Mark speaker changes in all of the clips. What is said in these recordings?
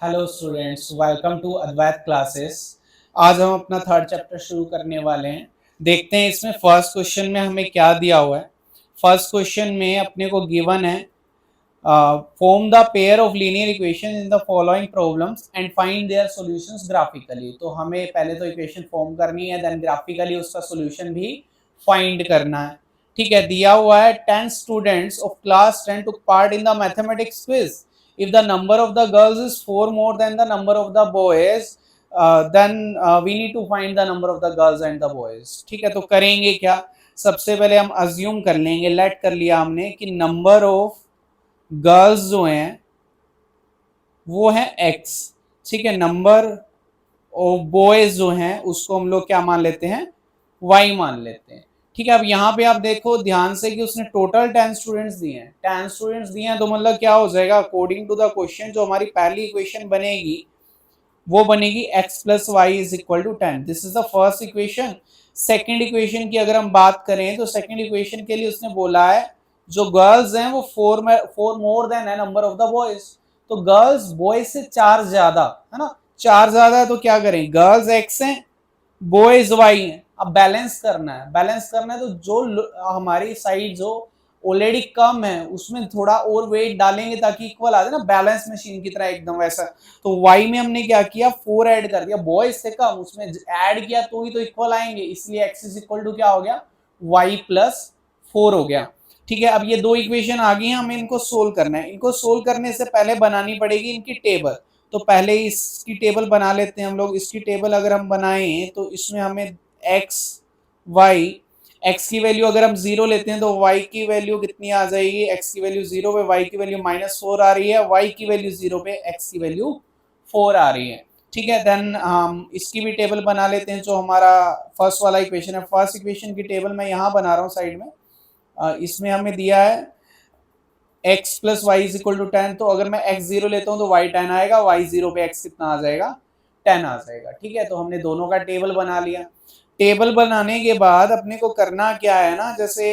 Speaker 1: Hello students, welcome to Advait classes. आज हम अपना थर्ड चैप्टर शुरू करने वाले हैं। देखते हैं इसमें फर्स्ट क्वेश्चन में हमें क्या दिया हुआ है। फर्स्ट क्वेश्चन में अपने को गिवन है form the pair of linear equation in the following problems and find their solutions graphically. तो हमें पहले तो इक्वेशन फॉर्म करनी है, देन ग्राफिकली उसका सॉल्यूशन भी फाइंड करना है। ठीक है, दिया हुआ है 10 students of class 10 took part in the mathematics quiz. If the number of the girls is 4 more than the number of the boys, then we need to find the number of the girls and the boys. ठीक है, तो करेंगे क्या? सबसे पहले हम assume कर लेंगे, लेट कर लिया हमने कि नंबर ऑफ गर्ल्स जो हैं वो है x। ठीक है, नंबर ऑफ बॉयज जो हैं उसको हम लोग क्या मान लेते हैं, y मान लेते हैं। ठीक है, अब यहाँ पे आप देखो ध्यान से कि उसने टोटल 10 स्टूडेंट्स दिए हैं। 10 स्टूडेंट्स दिए हैं तो मतलब क्या हो जाएगा, अकॉर्डिंग टू द क्वेश्चन जो हमारी पहली इक्वेशन बनेगी वो बनेगी x plus y is equal to 10। This is the first equation. Second equation की अगर हम बात करें तो सेकेंड इक्वेशन के लिए उसने बोला है जो गर्ल्स हैं वो फोर मोर देन है नंबर ऑफ द बॉयज। तो गर्ल्स बॉयज से 4 ज्यादा है ना, 4 ज्यादा है तो क्या करें, गर्ल्स x हैं बॉयज वाई हैं। अब बैलेंस करना है, बैलेंस करना है तो जो हमारी साइड जो ऑलरेडी कम है उसमें थोड़ा और वेट डालेंगे ताकि इक्वल आ जाए ना, बैलेंस मशीन की तरह एकदम वैसा। तो y में हमने क्या किया, 4 ऐड कर दिया, बॉयज से कम उसमें ऐड किया तो ही तो इक्वल आएंगे, इसलिए x इज इक्वल टू क्या हो गया, y प्लस 4 हो गया। ठीक है, अब ये दो इक्वेशन आ गई हैं, हमें इनको सोल्व करना है। इनको सोल्व करने से पहले बनानी पड़ेगी इनकी टेबल। तो पहले इसकी टेबल बना लेते हैं हम लोग। इसकी टेबल अगर हम बनाएं तो इसमें हमें x y, x की वैल्यू अगर हम 0 लेते हैं तो y की वैल्यू कितनी आ जाएगी, x की वैल्यू 0 पे y की वैल्यू -4 आ रही है, y की वैल्यू 0 पे x की वैल्यू 4 आ रही है। ठीक है, देन हम इसकी भी टेबल बना लेते हैं जो हमारा फर्स्ट वाला इक्वेशन है। फर्स्ट इक्वेशन की टेबल मैं यहाँ बना रहा हूँ साइड में। इसमें हमें दिया है x plus y is equal to 10। तो अगर मैं x 0 लेता हूँ तो y 10 आएगा, y 0 पे x कितना आ जाएगा, 10 आ जाएगा। ठीक है, तो हमने दोनों का टेबल बना लिया। टेबल बनाने के बाद अपने को करना क्या है ना, जैसे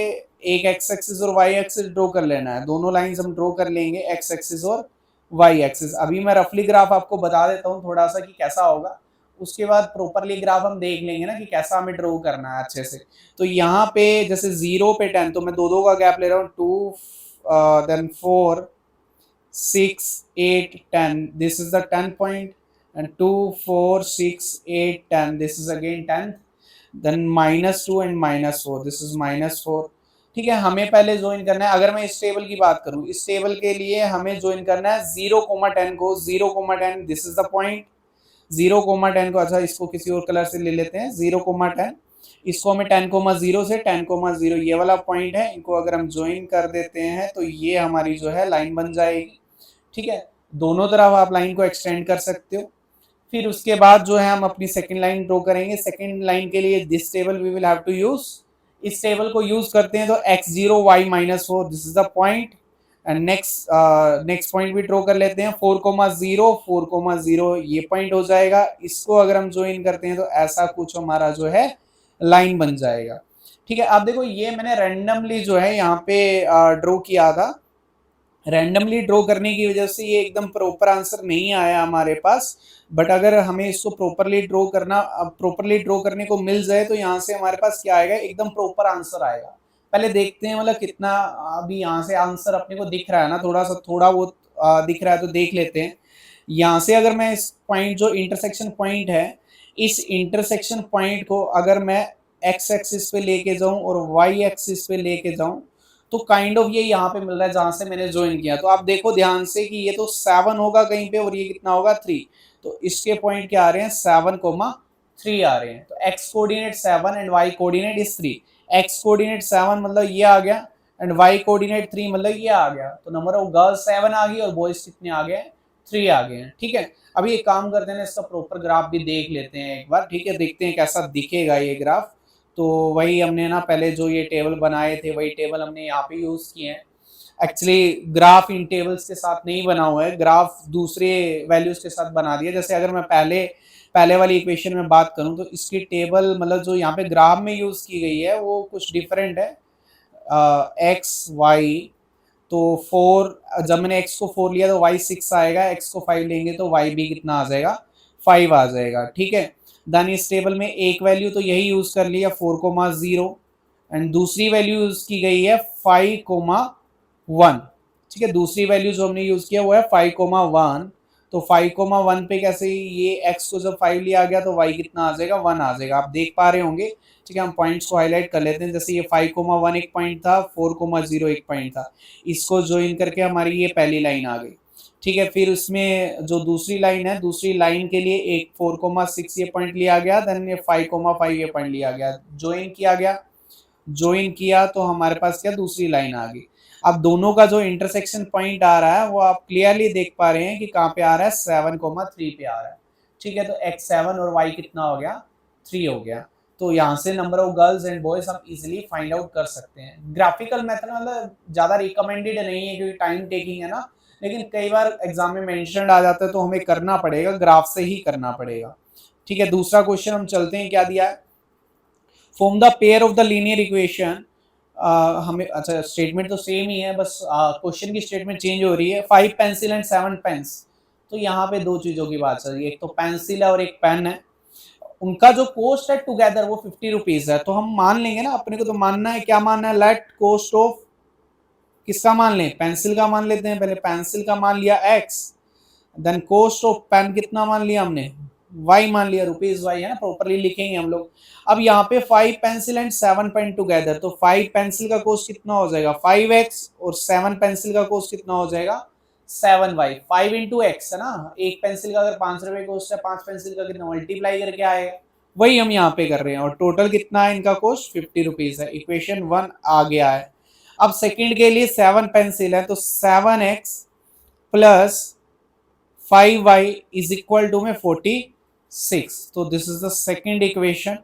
Speaker 1: एक x एक्सिस और y एक्सिस ड्रॉ कर लेना है। दोनों लाइंस हम ड्रॉ कर लेंगे, x एक्सिस और y एक्सिस। अभी मैं रफली ग्राफ आपको बता देता हूँ थोड़ा सा कि कैसा होगा, उसके बाद प्रॉपरली ग्राफ हम देख लेंगे ना कि कैसा हमें ड्रॉ करना है अच्छे से। तो यहाँ पे जैसे 0 पे 10, तो मैं दो दो का गैप ले रहा हूँ, 2 then 4 6 8 10, this is the 10 point, and 2 4 6 8 10, this is again 10, then -2 and -4, this is -4। ठीक है, हमें पहले ज्वाइन करना है। अगर मैं इस टेबल की बात करूं, इस टेबल के लिए हमें ज्वाइन करना है 0,10 को, 0,10 दिस इज द पॉइंट। 0,10 को, अच्छा इसको किसी और कलर से ले लेते हैं, 0,10 इसको हमें 10,0 से 10,0 ये वाला पॉइंट है, इनको अगर हम ज्वाइन कर देते हैं तो ये हमारी जो है लाइन बन जाएगी। ठीक है, दोनों तरफ आप लाइन को एक्सटेंड कर सकते हो। फिर उसके बाद जो है हम अपनी सेकंड लाइन ड्रॉ करेंगे। सेकंड लाइन के लिए this table we will have to use, इस टेबल को यूज करते हैं तो x0 y -4 this is the point, and next point भी ड्रॉ कर लेते हैं, 4,0 4,0 ये पॉइंट हो जाएगा। इसको अगर हम ज्वाइन करते हैं तो ऐसा कुछ हमारा जो है लाइन बन जाएगा। ठीक है, अब देखो ये मैंने रैंडमली जो है यहाँ पे ड्रॉ किया था। रैंडमली ड्रॉ करने की वजह से ये एकदम प्रॉपर आंसर नहीं आया हमारे पास, बट अगर हमें इसको प्रॉपरली ड्रॉ करने को मिल जाए तो यहाँ से हमारे पास क्या आएगा, एकदम प्रॉपर आंसर आएगा। पहले देखते हैं मतलब कितना, अभी यहाँ से आंसर अपने को दिख रहा है ना, थोड़ा बहुत दिख रहा है तो देख लेते हैं। यहाँ से अगर मैं इस पॉइंट जो इंटरसेक्शन पॉइंट है, इस इंटरसेक्शन पॉइंट को अगर मैं x एक्सिस पे लेके जाऊं और y एक्सिस पे लेके जाऊं तो काइंड ऑफ ये यहाँ पे मिल रहा है जहां से मैंने ज्वाइन किया। तो आप देखो ध्यान से कि ये तो 7 होगा कहीं पे और ये कितना होगा 3। तो इसके पॉइंट क्या आ रहे हैं, 7,3 आ रहे हैं। तो x coordinate 7 and y coordinate is 3। x coordinate 7 मतलब ये आ गया, एंड y कोऑर्डिनेट 3 मतलब ये आ गया। तो नंबर ऑफ गर्ल्स 7 आ गई और बॉयज कितने आ गए, 3 आ गए हैं। ठीक है, अभी एक काम करते हैं, इसका प्रॉपर ग्राफ भी देख लेते हैं एक बार। ठीक है, देखते हैं कैसा दिखेगा ये ग्राफ। तो वही हमने ना पहले जो ये टेबल बनाए थे वही टेबल हमने यहाँ पे यूज किए हैं। एक्चुअली ग्राफ इन टेबल्स के साथ नहीं बना हुआ है, ग्राफ दूसरे वैल्यूज के साथ बना दिया। जैसे अगर मैं पहले वाली इक्वेशन में बात करूं तो इसकी टेबल मतलब जो यहाँ पे ग्राफ में यूज की गई है वो कुछ डिफरेंट है। एक्स वाई तो 4, जब मैंने x को 4 लिया तो y 6 आएगा, x को 5 लेंगे तो y भी कितना आ जाएगा, 5 आ जाएगा। ठीक है, देन इस टेबल में एक वैल्यू तो यही यूज कर लिया 4,0 एंड दूसरी वैल्यू यूज की गई है 5,1। ठीक है, दूसरी वैल्यू जो हमने यूज किया वो है 5,1। तो 5,1 पे कैसे ये x को जब 5 लिया गया तो y कितना आ जाएगा, 1 आ जाएगा। आप देख पा रहे होंगे। ठीक है, हम पॉइंट्स को हाईलाइट कर लेते हैं। जैसे ये 5,1 एक पॉइंट था, 4,0 एक पॉइंट था, इसको ज्वाइन करके हमारी ये पहली लाइन आ गई। ठीक है, फिर उसमें जो दूसरी लाइन है, दूसरी लाइन के लिए एक 4,6 ये पॉइंट लिया गया, देन ये 5,5 ये पॉइंट लिया गया, ज्वाइन किया गया। ज्वाइन किया तो हमारे पास क्या, दूसरी लाइन आ गई। अब दोनों का जो इंटरसेक्शन पॉइंट आ रहा है वो आप क्लियरली देख पा रहे हैं कि कहाँ पे आ रहा है, 7,3 पे आ रहा है। ठीक है, तो x 7 और y कितना हो गया, 3 हो गया। तो यहाँ से number of girls and boys हम इजीली फाइंड आउट कर सकते हैं। ग्राफिकल मेथड मतलब ज़्यादा रिकमेंडेड नहीं है क्योंकि टाइम टेकिंग है ना, लेकिन कई बार एग्जाम में मेंशन आ जाता है तो हमें करना पड़ेगा, ग्राफ से ही करना पड़ेगा। ठीक है, दूसरा क्वेश्चन हम चलते हैं, क्या दिया है, form the pair of the linear equation. हमें अच्छा स्टेटमेंट तो सेम ही है, बस क्वेश्चन की स्टेटमेंट चेंज हो रही है। 5 पेंसिल एंड 7 पेन्स। तो यहाँ पे दो चीजों की बात चल रही है, एक तो पेंसिल है और एक पेन है। उनका जो कॉस्ट है टुगेदर वो 50 रुपीज है। तो हम मान लेंगे ना, अपने को तो मानना है, क्या मानना है, लेट कॉस्ट ऑफ, किसका मान लें, पेंसिल का मान लेते हैं। पहले पेंसिल का मान लिया x, then cost of pen कितना मान लिया हमने, y मान लिया, रुपीज y है ना, प्रॉपरली लिखेंगे हम लोग। अब यहाँ पे 5 पेंसिल एंड 7 पेन टुगेदर, तो 5 पेंसिल का कॉस्ट कितना हो जाएगा 5x, और 7 पेंसिल का कॉस्ट कितना हो जाएगा 7y। 5 इंटू एक्स है ना, एक पेंसिल का अगर 5 रुपए कॉस्ट है, 5 पेंसिल का कितना मल्टीप्लाई करके आएगा, वही हम यहाँ पे कर रहे हैं। और टोटल कितना है इनका कॉस्ट, 50 रुपीज है। इक्वेशन 1 आ गया है। अब सेकंड के लिए 7 पेंसिल है, तो 7x plus 5y is equal to में 46। तो this is the second equation.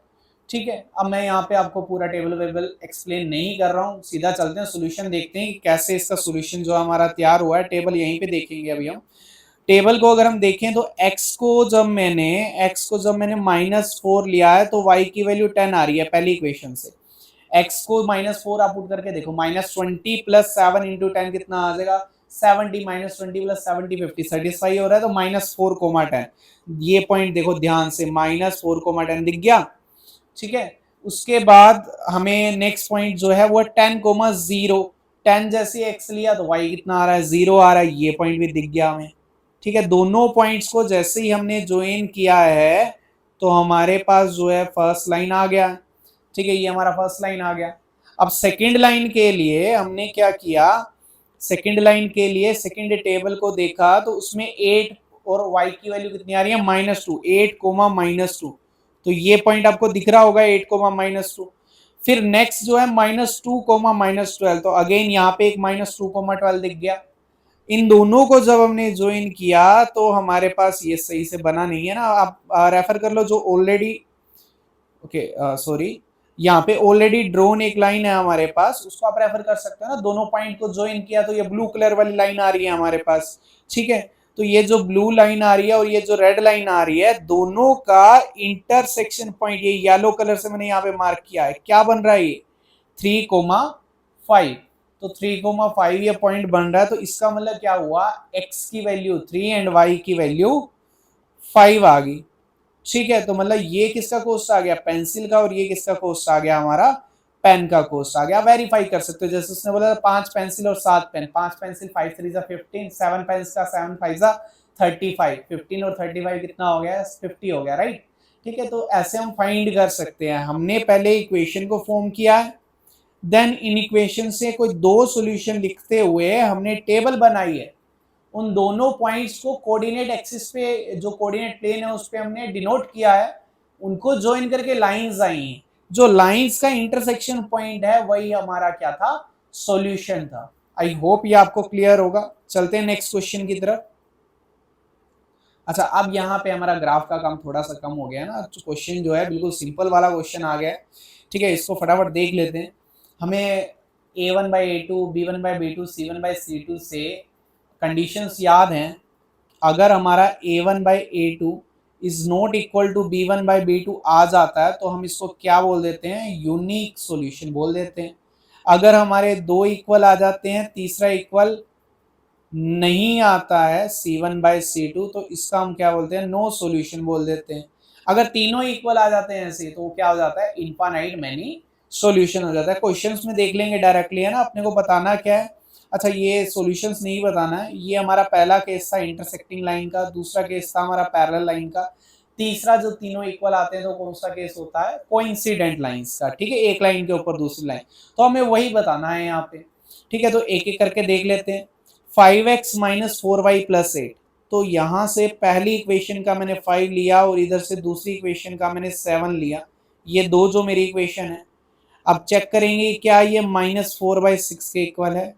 Speaker 1: ठीक है, अब मैं यहाँ पे आपको पूरा टेबल वेबल एक्सप्लेन नहीं कर रहा हूँ, सीधा चलते हैं सोल्यूशन देखते हैं कि कैसे इसका सोल्यूशन जो हमारा तैयार हुआ है। टेबल यहीं पे देखेंगे अभी हम। टेबल को अगर हम देखें तो x को जब मैंने -4 लिया है तो y की वैल्यू 10 आ रही है पहली इक्वेशन से। x को -4 आप पुट करके देखो, -20 प्लस 7 इंटू 10 कितना आ जाएगा 70, -20 प्लस 70 50, सेटिस्फाई हो रहा है तो -4,10। ये पॉइंट देखो ध्यान से, -4,10 दिख गया। ठीक है, उसके बाद हमें नेक्स्ट पॉइंट जो है वो 10,0। 10 जैसे x लिया तो y कितना आ रहा है, 0 आ रहा है, ये पॉइंट भी दिख गया हमें। ठीक है, दोनों पॉइंट्स को जैसे ही हमने ज्वाइन किया है तो हमारे पास जो है फर्स्ट लाइन आ गया। ठीक है, ये हमारा फर्स्ट लाइन आ गया। अब सेकंड लाइन के लिए हमने क्या किया, सेकंड लाइन के लिए सेकंड टेबल को देखा तो उसमें 8 और y की वैल्यू कितनी आ रही है, -2, 8, -2। तो ये पॉइंट आपको दिख रहा होगा 8, -2। फिर नेक्स्ट जो है -2, -12। तो अगेन यहाँ पे एक -2, 12 दिख गया। इन दोनों को जब हमने ज्वाइन किया तो हमारे पास ये सही से बना नहीं है ना, आप रेफर कर लो जो ऑलरेडी, ओके सॉरी, यहाँ पे ऑलरेडी ड्रोन एक लाइन है हमारे पास, उसको आप रेफर कर सकते हो ना। दोनों पॉइंट को ज्वाइन किया तो ये ब्लू कलर वाली लाइन आ रही है हमारे पास। ठीक है, तो ये जो ब्लू लाइन आ रही है और ये जो रेड लाइन आ रही है, दोनों का इंटरसेक्शन पॉइंट ये येलो कलर से मैंने यहाँ पे मार्क किया है, क्या बन रहा है ये 3,5। तो 3,5 ये पॉइंट बन रहा है। तो इसका मतलब क्या हुआ, x की वैल्यू 3 एंड y की वैल्यू 5 आ गई। ठीक है, तो मतलब ये किसका कोस्ट आ गया, पेंसिल का, और ये किसका कोस्ट आ गया, हमारा पेन का कोस्ट आ गया। वेरीफाई कर सकते हो, जैसे उसने बोला 5 पेंसिल और 7 पेन, 5 पेंसिल 5 3 15, 7 पेन का 7 5 35, 15 और 35 कितना हो गया, 50 हो गया, राइट। ठीक है, तो ऐसे हम फाइंड कर सकते हैं। हमने पहले इक्वेशन को फॉर्म किया है, देन इन इक्वेशन से कोई दो सॉल्यूशन लिखते हुए हमने टेबल बनाई है। उन दोनों पॉइंट्स को कोऑर्डिनेट एक्सिस पे, जो कोऑर्डिनेट प्लेन है उस पे हमने डिनोट किया है, उनको ज्वाइन करके लाइंस आई हैं। जो लाइंस का इंटरसेक्शन पॉइंट है वही हमारा क्या था, सॉल्यूशन था। आई होप ये आपको क्लियर होगा। चलते हैं नेक्स्ट क्वेश्चन की तरफ। अच्छा, अब यहाँ पे हमारा ग्राफ का काम थोड़ा सा कम हो गया ना, तो क्वेश्चन जो है बिल्कुल सिंपल वाला क्वेश्चन आ गया है। ठीक है, इसको फटाफट देख लेते हैं। हमें a1/a2, b1/b2, c1/c2 से कंडीशंस याद हैं। अगर हमारा a1/a2 is not equal to b1/b2 आ जाता है तो हम इसको क्या बोल देते हैं, यूनिक सॉल्यूशन बोल देते हैं। अगर हमारे दो इक्वल आ जाते हैं, तीसरा इक्वल नहीं आता है C1/C2, तो इसका हम क्या बोलते हैं, नो सॉल्यूशन बोल देते हैं। अगर तीनों इक्वल आ जाते हैं ऐसे, तो क्या हो जाता है, इनफाइनाइट मैनी सॉल्यूशन हो जाता है। क्वेश्चंस में देख लेंगे डायरेक्टली, है ना, अपने को बताना क्या है। अच्छा, ये सॉल्यूशंस नहीं बताना है। ये हमारा पहला केस था इंटरसेक्टिंग लाइन का, दूसरा केस था हमारा पैरेलल लाइन का, तीसरा जो तीनों इक्वल आते हैं तो कौन सा केस होता है, कोइंसिडेंट लाइंस का। ठीक है, एक लाइन के ऊपर दूसरी लाइन, तो हमें वही बताना है यहाँ पे। ठीक है, तो एक एक करके देख लेते हैं। 5x माइनस 4y प्लस 8, तो यहां से पहली इक्वेशन का मैंने 5 लिया और इधर से दूसरी इक्वेशन का मैंने 7 लिया। ये दो जो मेरी इक्वेशन है, अब चेक करेंगे क्या ये -4/6 के इक्वल है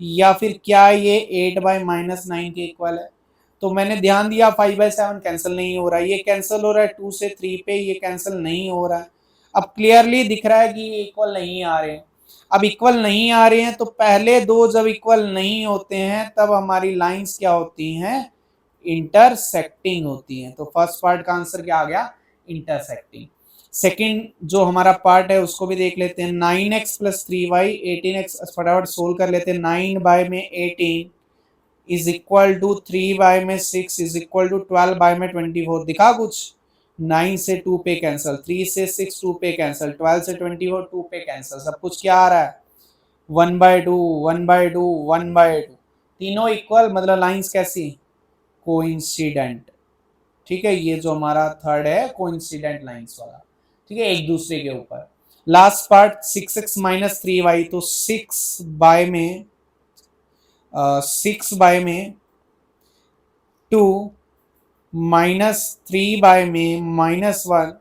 Speaker 1: या फिर क्या ये 8/-9 के इक्वल है। तो मैंने ध्यान दिया 5/7 कैंसिल नहीं हो रहा है, ये कैंसिल हो रहा है 2 से 3 पे, ये कैंसिल नहीं हो रहा है। अब क्लियरली दिख रहा है कि ये इक्वल नहीं आ रहे हैं। अब इक्वल नहीं आ रहे हैं तो पहले दो जब इक्वल नहीं होते हैं तब हमारी लाइंस क्या होती हैं, इंटरसेक्टिंग होती हैं। तो फर्स्ट पार्ट का आंसर क्या आ गया, इंटरसेक्टिंग। सेकंड जो हमारा पार्ट है उसको भी देख लेते हैं। 9x प्लस 3y 18x, फटाफट सोल्व कर लेते हैं। 9/18 is equal to 3/6 is equal to 12/24। दिखा कुछ, 9 से 2 पे कैंसिल, 3 से 6 2 पे कैंसिल, 12 से 24 2 पे कैंसिल, सब कुछ क्या आ रहा है, 1/2 1/2 1/2। तीनों इक्वल, मतलब लाइंस कैसी, कोइंसिडेंट। ठीक है, ये जो हमारा थर्ड है कोइंसिडेंट लाइंस वाला। ठीक है, एक दूसरे के ऊपर। Last part 6x minus 3y, तो 6/2 -3/-1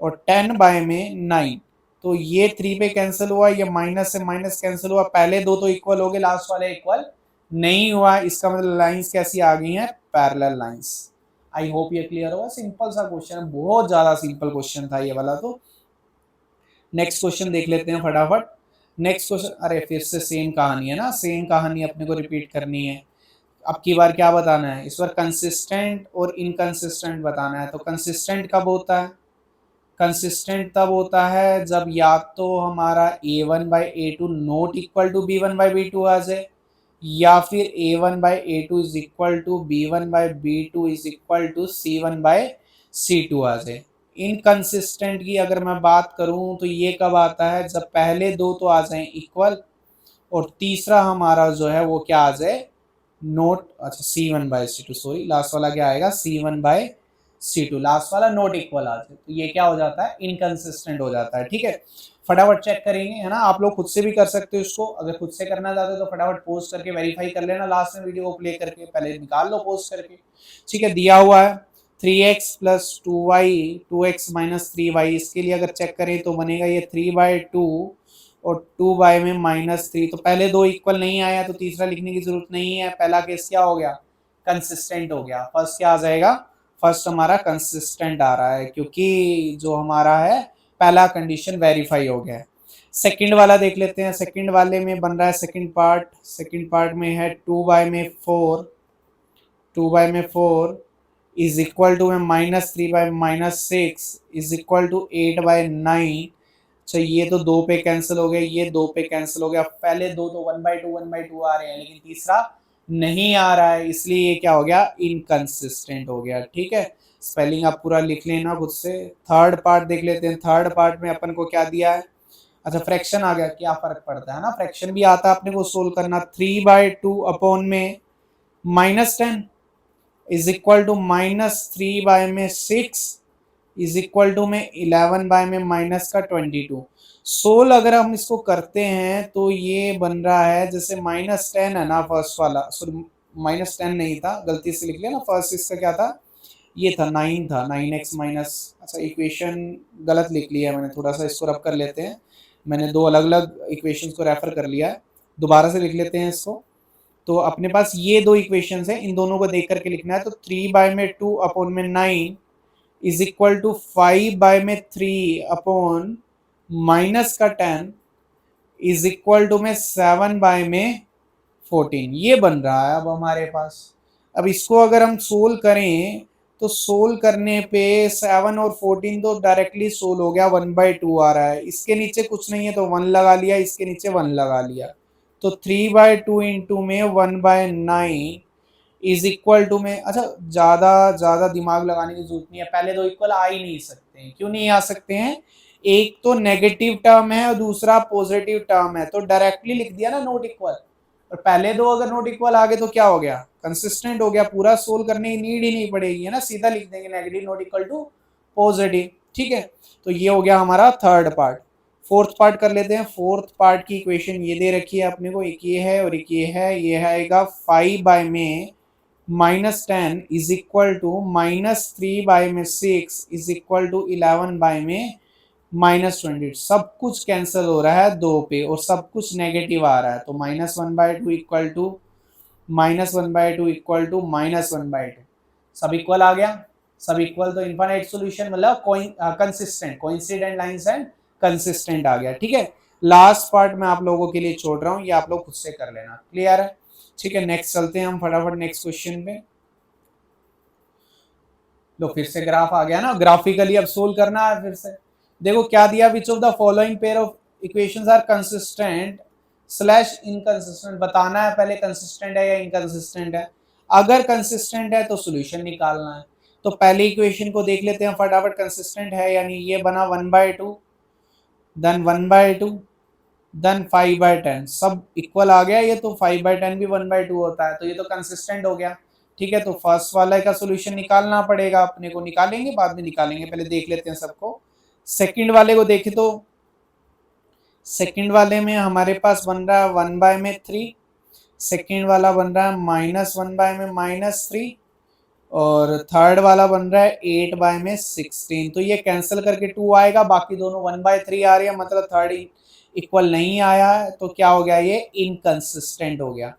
Speaker 1: और 10/9। तो ये 3 पे कैंसिल हुआ, ये माइनस से माइनस कैंसिल हुआ, पहले दो तो इक्वल हो गए, लास्ट वाले इक्वल नहीं हुआ। इसका मतलब लाइंस कैसी आ गई हैं, पैरेलल लाइंस। आई होप ये क्लियर होगा। सिंपल सा क्वेश्चन है, बहुत ज्यादा सिंपल क्वेश्चन था ये वाला। तो नेक्स्ट क्वेश्चन देख लेते हैं फटाफट। नेक्स्ट क्वेश्चन, अरे फिर से सेम कहानी है ना, सेम कहानी अपने को रिपीट करनी है। अब की बार क्या बताना है, इस बार कंसिस्टेंट और इनकंसिस्टेंट बताना है। तो कंसिस्टेंट कब होता है, कंसिस्टेंट तब होता है जब या तो हमारा a1/a2 not equal to b1/b2 आ जाए, या फिर a1/a2 is equal to b1/b2 is equal to c1/c2 आ जाए। इनकंसिस्टेंट की अगर मैं बात करूं तो ये कब आता है, जब पहले दो तो आ जाए इक्वल और तीसरा हमारा जो है वो क्या आ जाए, नोट, अच्छा C1/C2, सॉरी लास्ट वाला क्या आएगा, C1/C2, लास्ट वाला नोट इक्वल आ जाए, तो ये क्या हो जाता है, इनकंसिस्टेंट हो जाता है। ठीक है, फटाफट चेक करेंगे, है ना। आप लोग खुद से भी कर सकते हो इसको, अगर खुद से करना चाहते हो तो फटाफट पोस्ट करके वेरीफाई कर लेना, लास्ट में वीडियो को प्ले करके पहले निकाल लो पोस्ट करके। ठीक है, दिया हुआ है 3x plus 2y 2x minus 3y, इसके लिए अगर चेक करें तो बनेगा ये 3/2 और 2 में -3। तो पहले दो इक्वल नहीं आया तो तीसरा लिखने की जरूरत नहीं है, पहला केस क्या हो गया, कंसिस्टेंट हो गया। फर्स्ट क्या आ जाएगा, फर्स्ट हमारा कंसिस्टेंट आ रहा है क्योंकि जो हमारा है पहला कंडीशन वेरीफाई हो गया है। सेकंड वाला देख लेते हैं। सेकंड वाले में बन रहा है सेकंड पार्ट में है 2/4 इज इक्वल टू में -3/-6 इज इक्वल टू 8/9। अच्छा, ये तो दो पे कैंसिल हो गया, ये दो पे कैंसिल हो गया, पहले दो तो 1/2 आ रहे हैं लेकिन तीसरा नहीं आ रहा है, इसलिए ये क्या हो गया, इनकंसिस्टेंट हो गया। ठीक है, स्पेलिंग आप पूरा लिख लेना खुद से। थर्ड पार्ट देख लेते हैं। थर्ड पार्ट में अपन को क्या दिया है, अच्छा फ्रैक्शन आ गया, क्या फर्क पड़ता है ना, फ्रैक्शन भी आता है अपने को सोल्व करना। 3/2 अपॉन में -10 is equal to -3/6 is equal to में 11 में -22। सोल अगर हम इसको करते हैं तो ये बन रहा है जैसे -10 है ना, फर्स्ट वाला, सॉरी -10 नहीं था, गलती से लिख लिया ना, फर्स्ट इसका क्या था, ये था 9 था, 9x माइनस, अच्छा इक्वेशन गलत लिख लिया मैंने, थोड़ा सा इसको रब कर लेते हैं। मैंने दो अलग अलग इक्वेशंस को रेफर कर लिया है, दोबारा से लिख लेते हैं इसको। तो अपने पास ये दो इक्वेशंस हैं, इन दोनों को देख करके लिखना है। तो 3/2 अपॉन में 9 is equal to 5/3 upon -10 is equal to में 7/14। ये बन रहा है अब हमारे पास। अब इसको अगर हम सोल्व करें तो सोल्व करने पे 7 और 14 तो डायरेक्टली सोल्व हो गया, 1/2 आ रहा है, इसके नीचे कुछ नहीं है तो 1 लगा लिया, इसके नीचे 1 लगा लिया, तो 3/2 इंटू में 1/9 इज इक्वल टू में, अच्छा ज्यादा ज्यादा दिमाग लगाने की जरूरत नहीं है, पहले दो इक्वल आ ही नहीं सकते हैं। क्यों नहीं आ सकते हैं? एक तो नेगेटिव टर्म है और दूसरा पॉजिटिव टर्म है, तो डायरेक्टली लिख दिया ना नॉट इक्वल, और पहले दो अगर नॉट इक्वल आ गए तो क्या हो गया? कंसिस्टेंट हो गया, पूरा सोल्व करने की नीड ही नहीं पड़ेगी, है ना, सीधा लिख देंगे negative not equal to positive. ठीक है, तो ये हो गया हमारा थर्ड पार्ट। फोर्थ पार्ट कर लेते हैं। फोर्थ पार्ट की इक्वेशन ये दे रखी है अपने को, एक ये है और एक ये है, ये आएगा 5 में -10 इज इक्वल टू -3 में 6 इज इक्वल टू 11 में -20। सब कुछ कैंसिल हो रहा है दो पे और सब कुछ नेगेटिव आ रहा है, तो -1/2 इक्वल टू -1/2 इक्वल टू -1/2। सब इक्वल आ गया, सब इक्वल, तो इनफाइनाइट सॉल्यूशन मतलब consistent, coincident lines and consistent आ गया। ठीक है, लास्ट पार्ट मैं आप लोगों के लिए छोड़ रहा हूँ, ये आप लोग खुद से कर लेना। क्लियर है? ठीक है, नेक्स्ट चलते हैं हम फटाफट नेक्स्ट क्वेश्चन पे। लो फिर से ग्राफ आ गया ना, ग्राफिकली अब सोल्व करना है फिर से। देखो क्या दिया, which of the following pair of equations are consistent slash inconsistent. बताना है पहले कंसिस्टेंट है या इनकंसिस्टेंट है। अगर कंसिस्टेंट है तो सोल्यूशन निकालना है। तो पहले इक्वेशन को देख लेते हैं फटाफट, कंसिस्टेंट है यानी ये बना 1/2, देन 1/2, देन 5/10, सब इक्वल आ गया। ये तो 5/10 भी 1/2 होता है, तो ये तो कंसिस्टेंट हो गया। ठीक है, तो फर्स्ट वाला का सोल्यूशन निकालना पड़ेगा अपने को, निकालेंगे बाद में निकालेंगे, पहले देख लेते हैं सबको। सेकंड वाले को देखें तो सेकंड वाले में हमारे पास बन रहा है 1/3, सेकंड वाला बन रहा है -1 में -3, और थर्ड वाला बन रहा है 8/16। तो ये कैंसिल करके 2 आएगा, बाकी दोनों 1/3 आ रही है, मतलब थर्ड इक्वल नहीं आया है, तो क्या हो गया? ये इनकंसिस्टेंट हो गया।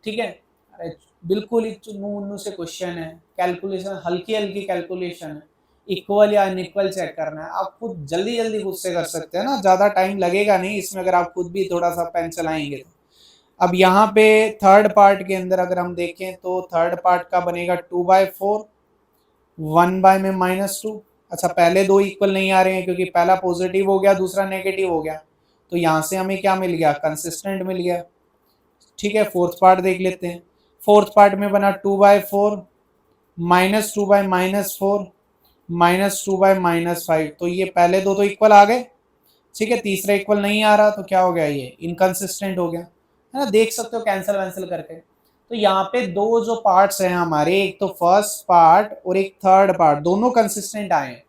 Speaker 1: ठीक है, अरे बिल्कुल ही चुन्नू उन्नू से क्वेश्चन है, कैलकुलेशन हल्की हल्की कैलकुलेशन है, इक्वल या अनइक्वल चेक करना है। आप खुद जल्दी जल्दी खुद से कर सकते हैं ना, ज्यादा टाइम लगेगा नहीं इसमें, अगर आप खुद भी थोड़ा सा पेन चलाएंगे तो। अब यहाँ पे थर्ड पार्ट के अंदर अगर हम देखें तो थर्ड पार्ट का बनेगा 2/4, 1 में -2। अच्छा पहले दो इक्वल नहीं आ रहे हैं क्योंकि पहला पॉजिटिव हो गया दूसरा नेगेटिव हो गया, तो यहाँ से हमें क्या मिल गया? कंसिस्टेंट मिल गया। ठीक है, फोर्थ पार्ट देख लेते हैं। फोर्थ पार्ट में बना 2/4, -2/-4, -2/-5, तो ये पहले दो तो इक्वल आ गए। ठीक है, तीसरा इक्वल नहीं आ रहा, तो क्या हो गया? ये इनकंसिस्टेंट हो गया, है ना, देख सकते हो कैंसिल वैंसिल करके। तो यहाँ पे दो जो पार्ट्स हैं हमारे, एक तो फर्स्ट पार्ट और एक थर्ड पार्ट, दोनों कंसिस्टेंट आए हैं,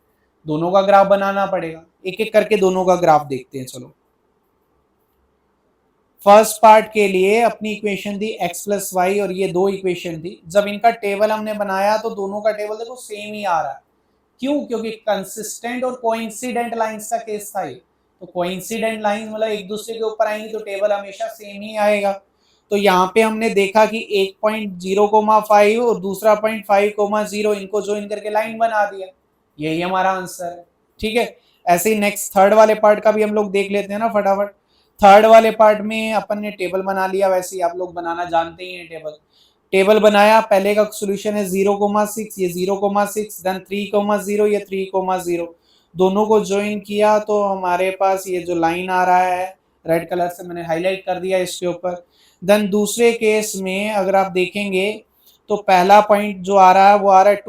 Speaker 1: दोनों का ग्राफ बनाना पड़ेगा। एक एक करके दोनों का ग्राफ देखते हैं। चलो, फर्स्ट पार्ट के लिए अपनी इक्वेशन थी x+y, और ये दो इक्वेशन थी। जब इनका टेबल हमने बनाया तो दोनों का टेबल देखो सेम ही आ रहा है। क्यों? क्योंकि कंसिस्टेंट और कोइंसिडेंट लाइंस का केस था ये। तो कोइंसिडेंट लाइंस मतलब एक दूसरे के ऊपर आएंगी तो टेबल हमेशा सेम ही आएगा। तो यहाँ पे हमने देखा कि 1.0,5 और दूसरा 0.5,0, इनको ज्वाइन करके लाइन बना दिया, यही हमारा आंसर है। ठीक है, ऐसे ही नेक्स्ट थर्ड वाले पार्ट का भी हम लोग देख लेते हैं ना फटाफट। थर्ड वाले पार्ट में अपन ने टेबल बना लिया, वैसे ही आप लोग बनाना जानते ही हैं। टेबल बनाया, पहले का सॉल्यूशन है 0,6, ये 0,6, देन 3,0, ये 3,0, दोनों को ज्वाइन किया तो हमारे पास ये जो लाइन आ रहा है, रेड कलर से मैंने हाईलाइट कर दिया इसके ऊपर। देन दूसरे केस में अगर आप देखेंगे तो पहला पॉइंट जो आ रहा है वो आ रहा है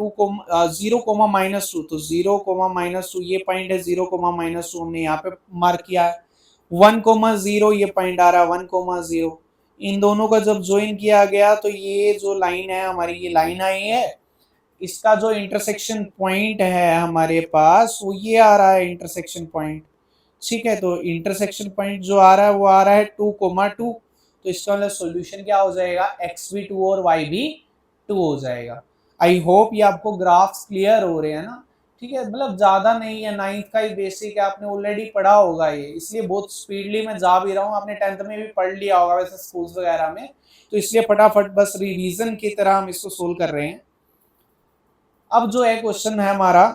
Speaker 1: 0,-2, तो 0,-2 ये पॉइंट है, 0,-2 हमने यहाँ पे मार्क किया है। 1,0 ये पॉइंट आ रहा है 1,0, इन दोनों का जब ज्वाइन किया गया तो ये जो लाइन है हमारी, ये लाइन आई है, इसका जो इंटरसेक्शन पॉइंट है हमारे पास वो ये आ रहा है इंटरसेक्शन पॉइंट। ठीक है, तो इंटरसेक्शन पॉइंट जो आ रहा है वो आ रहा है 2,2, तो इसका मतलब सॉल्यूशन क्या हो जाएगा? x भी 2 और y भी 2 हो जाएगा। आई होप ये आपको ग्राफ्स क्लियर हो रहे हैं ना। ठीक है, मतलब ज्यादा नहीं है, 9th का ही बेसिक है, आपने ऑलरेडी पढ़ा होगा ये, इसलिए बहुत स्पीडली मैं जा भी रहा हूँ। आपने 10th में भी पढ़ लिया होगा वैसे स्कूल्स वगैरह में, तो इसलिए फटाफट बस रिवीजन की तरह हम इसको सोल्व कर रहे हैं। अब जो है क्वेश्चन है हमारा,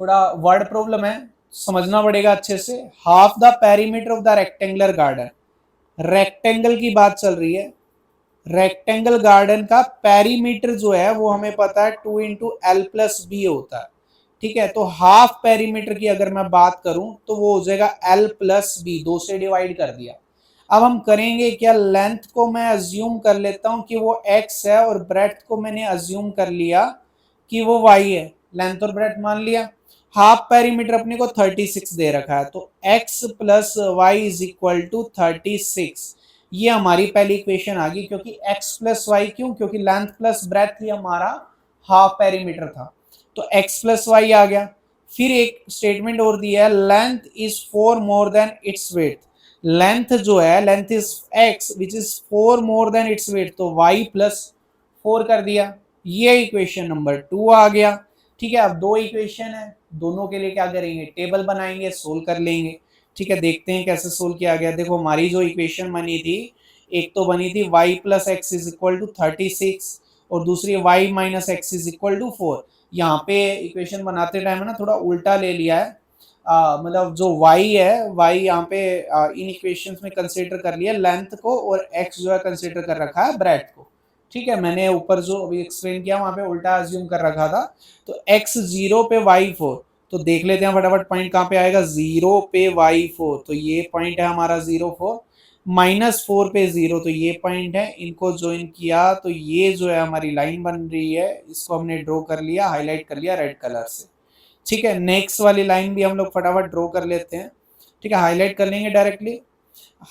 Speaker 1: थोड़ा वर्ड प्रॉब्लम है, समझना पड़ेगा अच्छे से। Half the perimeter of the rectangular garden, rectangle की बात चल रही है, रेक्टेंगल गार्डन का पेरीमीटर जो है वो हमें पता है 2 × L+B होता है, ठीक है। तो हाफ पेरीमीटर की अगर मैं बात करूं तो वो हो जाएगा L+B, 2 से डिवाइड कर दिया। अब हम करेंगे क्या, लेंथ को मैं अज्यूम कर लेता हूं कि वो x है और ब्रेड्थ को मैंने अज्यूम कर लिया कि वो y है, लेंथ और ब्रेड्थ मान लिया। हाफ पेरीमीटर अपने को 36 दे रखा है, तो x + y = 36। ये हमारी पहली इक्वेशन आ गई, क्योंकि x + y, क्यों, क्योंकि लेंथ प्लस ब्रेड्थ ही हमारा हाफ पेरीमीटर था, तो x + y आ गया। फिर एक स्टेटमेंट और दिया है, length is 4 more than its weight. Length जो है, length is x which is 4 more than its weight, तो y + 4 कर दिया। ये इक्वेशन नंबर 2 आ गया, ठीक है। अब दो इक्वेशन है, दोनों के लिए क्या करेंगे, टेबल बनाएंगे, सोल्व कर लेंगे, ठीक है। देखते हैं कैसे सोल्व किया गया। देखो हमारी जो इक्वेशन बनी थी, एक तो बनी थी y + x = 36 और दूसरी y - x = 4। यहाँ पे इक्वेशन बनाते टाइम है ना थोड़ा उल्टा ले लिया है, मतलब जो y है, y यहाँ पे इन इक्वेशंस में कंसीडर कर लिया लेंथ को, और x जो है कंसीडर कर रखा है ब्रेड्थ को, ठीक है। मैंने ऊपर जो अभी एक्सप्लेन किया वहां पे उल्टा अज्यूम कर रखा था। तो x 0 पे y 4, तो देख लेते हैं फटाफट पॉइंट कहाँ पे आएगा, 0 पे y 4, तो ये पॉइंट है हमारा 0 4, -4 पे 0, तो ये पॉइंट है। इनको ज्वाइन किया तो ये जो है हमारी लाइन बन रही है, इसको हमने ड्रॉ कर लिया, हाईलाइट कर लिया रेड कलर से, ठीक है। नेक्स्ट वाली लाइन भी हम लोग फटाफट ड्रॉ कर लेते हैं, ठीक है, हाईलाइट कर लेंगे डायरेक्टली।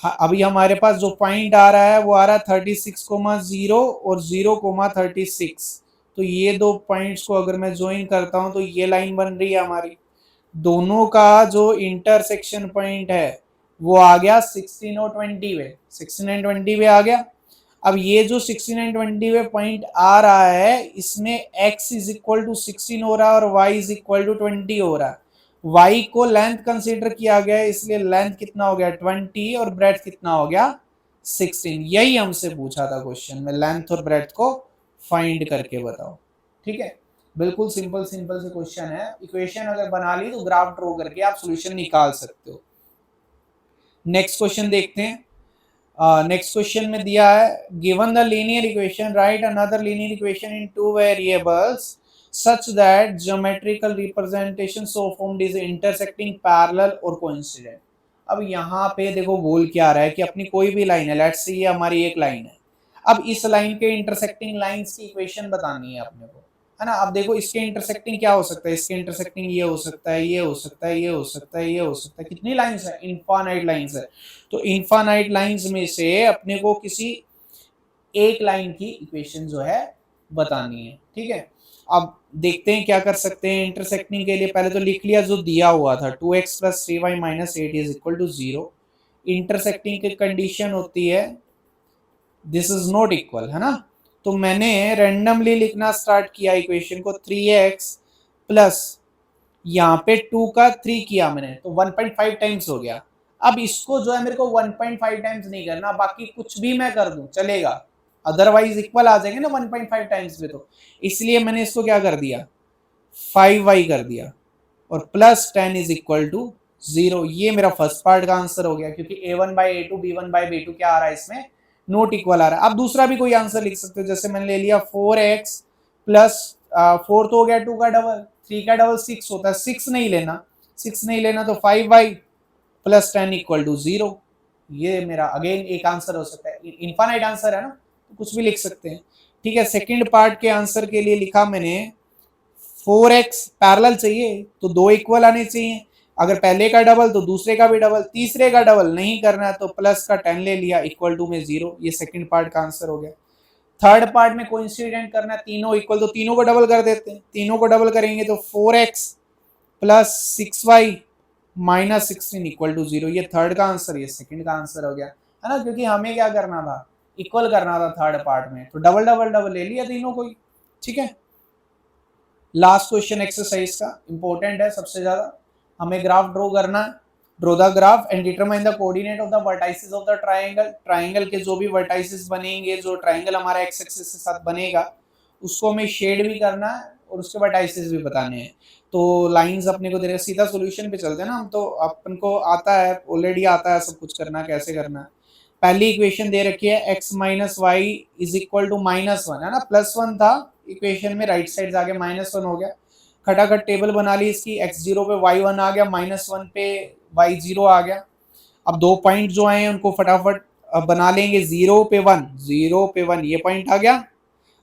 Speaker 1: अभी हमारे पास जो पॉइंट आ रहा है वो आ रहा है 36,0 और 0,36। तो ये दो पॉइंट्स को अगर मैं ज्वाइन करता हूं तो ये लाइन बन रही है हमारी। दोनों का जो इंटरसेक्शन पॉइंट है वो आ गया 16 और 20 में, 16 एंड 20 में आ गया। अब ये जो 16 एंड 20 में पॉइंट आ रहा है, इसमें x = 16 हो रहा है और y = 20 हो रहा है। y को लेंथ कंसीडर किया गया है, इसलिए लेंथ कितना हो गया 20 और ब्रेड्थ कितना हो गया 16। यही हमसे पूछा था क्वेश्चन में, लेंथ और ब्रेड्थ को फाइंड करके बताओ, ठीक है। बिल्कुल सिंपल सिंपल से क्वेश्चन है। इक्वेशन अगर बना ली तो ग्राफ ड्रॉ करके आप सॉल्यूशन निकाल सकते हो। नेक्स्ट क्वेश्चन देखते हैं। नेक्स्ट क्वेश्चन में दिया है, given the linear equation right another linear equation in 2 variables such that geometrical representation so formed is intersecting parallel or coincident। अब यहाँ पे देखो बोल क्या रहा है कि अपनी कोई भी लाइन है, लेट्स से ये हमारी एक लाइन है, अब इस लाइन के इंटरसेक्टिंग लाइंस की इक्वेशन बतानी है अपने को, है ना। अब देखो इसके इंटरसेक्टिंग क्या हो सकता है, इसके इंटरसेक्टिंग ये हो सकता है, ये हो सकता है, ये हो सकता है, ये हो सकता है। कितनी लाइंस है, इनफाइनाइट लाइंस है। तो इनफाइनाइट लाइंस में से अपने को किसी एक लाइन की इक्वेशन जो है बतानी है, ठीक है। अब देखते हैं क्या कर सकते हैं इंटरसेक्टिंग के लिए। पहले तो लिख लिया जो दिया हुआ था, 2x + 3y - 8 = 0। इंटरसेक्टिंग की कंडीशन होती है दिस इज नॉट इक्वल, है ना। तो मैंने रैंडमली लिखना स्टार्ट किया इक्वेशन को, 3x प्लस यहाँ पे 2 का 3 किया मैंने, तो 1.5 टाइम्स हो गया। अब इसको जो है मेरे को 1.5 टाइम्स नहीं करना, बाकी कुछ भी मैं कर दूं चलेगा, अदरवाइज इक्वल आ जाएंगे ना 1.5 टाइम्स में। तो इसलिए मैंने इसको क्या कर दिया, 5y कर दिया, और +10 = 0। ये मेरा फर्स्ट पार्ट का आंसर हो गया, क्योंकि a1/a2 b1/b2 क्या आ रहा है इसमें, नोट इक्वल आ रहा है। अब दूसरा भी कोई आंसर लिख सकते हो, जैसे मैंने ले लिया 4x प्लस 4 तो हो गया 2 का डबल, 3 का डबल 6 होता है, 6 नहीं लेना, 6 नहीं लेना, तो 5y + 10 = 0। ये मेरा अगेन एक आंसर हो सकता है, इनफाइनाइट आंसर है ना, तो कुछ भी लिख सकते हैं, ठीक है। सेकंड पार्ट के आंसर के लिए लिखा मैंने 4x पैरेलल चाहिए तो 2 इक्वल आने चाहिए, अगर पहले का डबल तो दूसरे का भी डबल, तीसरे का डबल नहीं करना तो प्लस का 10 ले लिया, = में 0। ये सेकंड पार्ट का आंसर हो गया। थर्ड पार्ट में कोइंसिडेंट करना है, तीनों इक्वल, तो तीनों को डबल कर देते हैं। तीनों को डबल करेंगे तो 4x + 6y - 16 = 0। ये थर्ड का आंसर, ये सेकंड का आंसर हो गया, है ना, क्योंकि हमें क्या करना था, इक्वल करना था थर्ड पार्ट में, तो डबल डबल डबल ले लिया तीनों को, ठीक है। लास्ट क्वेश्चन एक्सरसाइज का इंपॉर्टेंट है सबसे ज्यादा, हमें ग्राफ ड्रॉ करना है। Draw the graph and determine the coordinate of the vertices of the triangle. Triangle के जो भी वर्टाइसेस बनेंगे, जो ट्रायंगल हमारा एक्स एक्सिस के साथ बनेगा, उसको हमें शेड भी करना है और उसके वर्टाइसेस भी बताने हैं। तो लाइंस अपने को दे, सीधा सॉल्यूशन पे चलते हैं ना हम, तो अपन को आता है, ऑलरेडी आता है सब कुछ करना कैसे करना है। पहली इक्वेशन दे रखी है x minus y is equal to -1 है ना, +1 था इक्वेशन में, राइट साइड आगे -1 हो गया। खटाखट टेबल बना ली इसकी, x0 पे y1 आ गया, -1 पे y0 आ गया। अब दो पॉइंट जो आए हैं उनको फटाफट बना लेंगे, 0 पे 1, 0 पे 1 ये पॉइंट आ गया,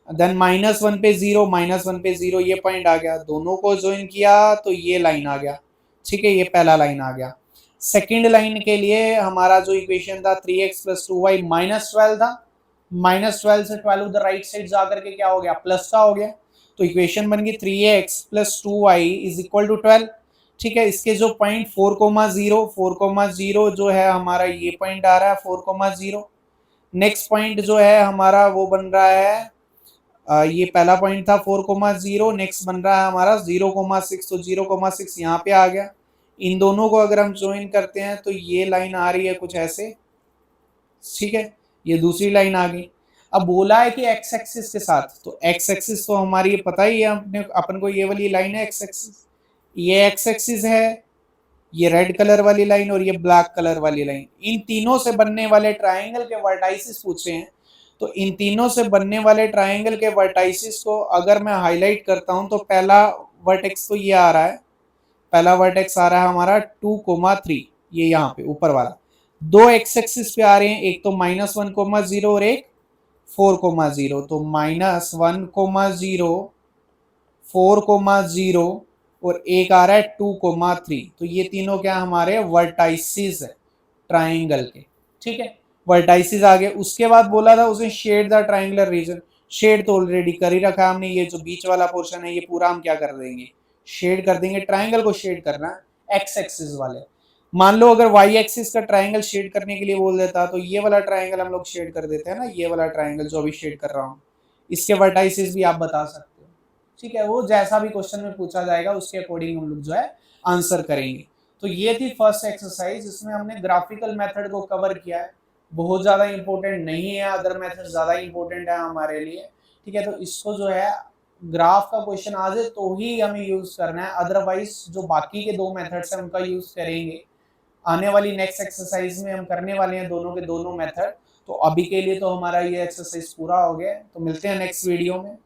Speaker 1: देन -1 पे 0, -1 पे 0 ये पॉइंट आ गया, दोनों को ज्वाइन किया तो ये लाइन आ गया। ठीक है, ये पहला लाइन आ गया। सेकंड लाइन के लिए हमारा जो इक्वेशन था 3x + 2y -12 था, -12 से 12 उधर राइट साइड जाकर के क्या हो गया, प्लस का हो गया, तो इक्वेशन बन गई 3x + 2y = 12। ठीक है, इसके जो पॉइंट 4,0 जो है हमारा ये पॉइंट आ रहा है 4,0। नेक्स्ट पॉइंट जो है हमारा वो बन रहा है ये पहला पॉइंट था 4,0, नेक्स्ट बन रहा है हमारा 0,6, तो 0,6 यहाँ पे आ गया। इन दोनों को अगर हम ज्वाइन करते हैं तो ये लाइन आ रही है कुछ ऐसे। ठीक है, ये दूसरी लाइन आ गई। अब बोला है कि एक्स एक्सिस के साथ, तो एक्स एक्सिस तो हमारी ये पता ही है अपने अपन को, ये वाली लाइन है एक्स एक्सिस, ये एक्स एक्सिस है, ये रेड कलर वाली लाइन और ये ब्लैक कलर वाली लाइन। इन तीनों से बनने वाले ट्राइंगल के वर्टाइसिस पूछे हैं, तो इन तीनों से बनने वाले ट्राइंगल के वर्टाइसिस को अगर मैं हाईलाइट करता हूं तो पहला वर्टेक्स तो ये आ रहा है, पहला वर्टेक्स आ रहा है हमारा 2,3, ये यहाँ पे ऊपर वाला। दो एक्स एक्सिस पे आ रहे हैं, एक तो -1,0 और एक 4,0, तो -1,0, 4,0 और एक आ रहा है 2,3, तो ये तीनों क्या हमारे वर्टाइसिस है ट्राइंगल के। ठीक है, वर्टाइसिस आ गए। उसके बाद बोला था उसे shade the triangular region, shade तो ऑलरेडी कर ही रखा हमने, ये जो बीच वाला पोर्शन है ये पूरा हम क्या कर देंगे, शेड कर देंगे। ट्राइंगल को शेड करना है एक्स एक्सिस वाले। मान लो अगर वाई एक्सिस का ट्राइंगल शेड करने के लिए बोल देता तो ये वाला ट्राइंगल हम लोग शेड कर देते हैं ना, ये वाला ट्राइंगल जो अभी शेड कर रहा हूँ, इसके वर्टाइसिस भी आप बता सकते हो। ठीक है, वो जैसा भी क्वेश्चन में पूछा जाएगा उसके अकॉर्डिंग हम लोग जो है आंसर करेंगे। तो ये थी फर्स्ट एक्सरसाइज, जिसमें हमने ग्राफिकल मेथड को कवर किया है। बहुत ज़्यादा इंपॉर्टेंट नहीं है, अदर मेथड ज़्यादा इंपॉर्टेंट है हमारे लिए। ठीक है, तो इसको जो है ग्राफ का क्वेश्चन आ जाए तो ही हमें यूज़ करना है, अदरवाइज जो बाकी के दो मेथड्स हैं उनका यूज़ करेंगे। आने वाली नेक्स्ट एक्सरसाइज में हम करने वाले हैं दोनों के दोनों मेथड। तो अभी के लिए तो हमारा ये एक्सरसाइज पूरा हो गया, तो मिलते हैं नेक्स्ट वीडियो में।